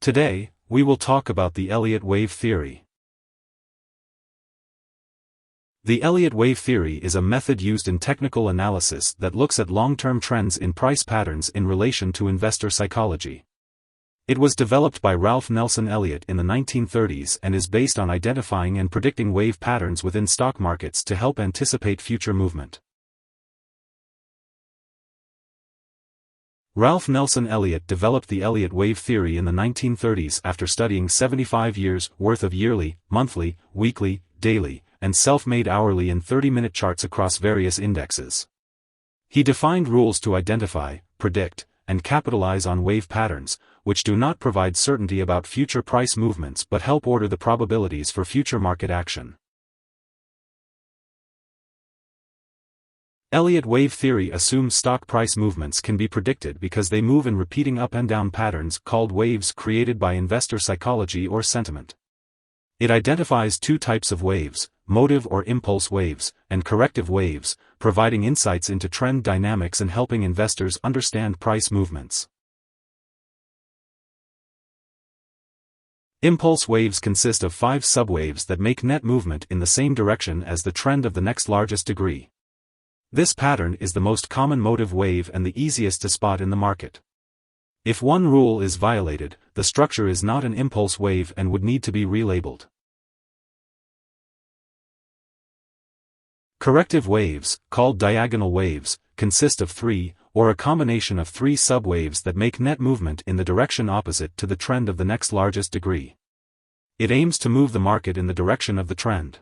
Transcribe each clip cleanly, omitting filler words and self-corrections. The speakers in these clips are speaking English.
Today, we will talk about the Elliott Wave Theory. The Elliott Wave Theory is a method used in technical analysis that looks at long-term trends in price patterns in relation to investor psychology. It was developed by Ralph Nelson Elliott in the 1930s and is based on identifying and predicting wave patterns within stock markets to help anticipate future movement. Ralph Nelson Elliott developed the Elliott Wave Theory in the 1930s after studying 75 years' worth of yearly, monthly, weekly, daily, and self-made hourly and 30-minute charts across various indexes. He defined rules to identify, predict, and capitalize on wave patterns, which do not provide certainty about future price movements but help order the probabilities for future market action. Elliott Wave Theory assumes stock price movements can be predicted because they move in repeating up and down patterns called waves created by investor psychology or sentiment. It identifies two types of waves, motive or impulse waves, and corrective waves, providing insights into trend dynamics and helping investors understand price movements. Impulse waves consist of 5 subwaves that make net movement in the same direction as the trend of the next largest degree. This pattern is the most common motive wave and the easiest to spot in the market. If one rule is violated, the structure is not an impulse wave and would need to be relabeled. Corrective waves, called diagonal waves, consist of 3, or a combination of 3 subwaves that make net movement in the direction opposite to the trend of the next largest degree. It aims to move the market in the direction of the trend.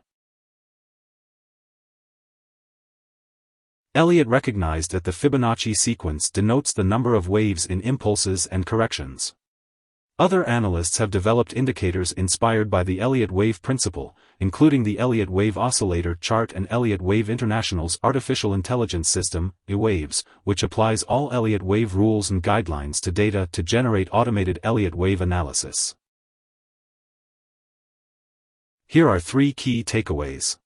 Elliott recognized that the Fibonacci sequence denotes the number of waves in impulses and corrections. Other analysts have developed indicators inspired by the Elliott wave principle, including the Elliott Wave Oscillator chart and Elliott Wave International's Artificial Intelligence System, EWaves, which applies all Elliott wave rules and guidelines to data to generate automated Elliott wave analysis. Here are 3 key takeaways.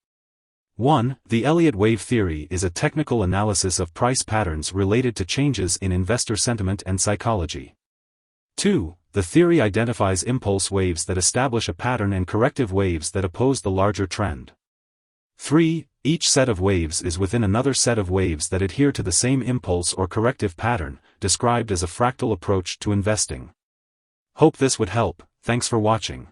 1. The Elliott Wave Theory is a technical analysis of price patterns related to changes in investor sentiment and psychology. 2. The theory identifies impulse waves that establish a pattern and corrective waves that oppose the larger trend. 3. Each set of waves is within another set of waves that adhere to the same impulse or corrective pattern, described as a fractal approach to investing. Hope this would help. Thanks for watching.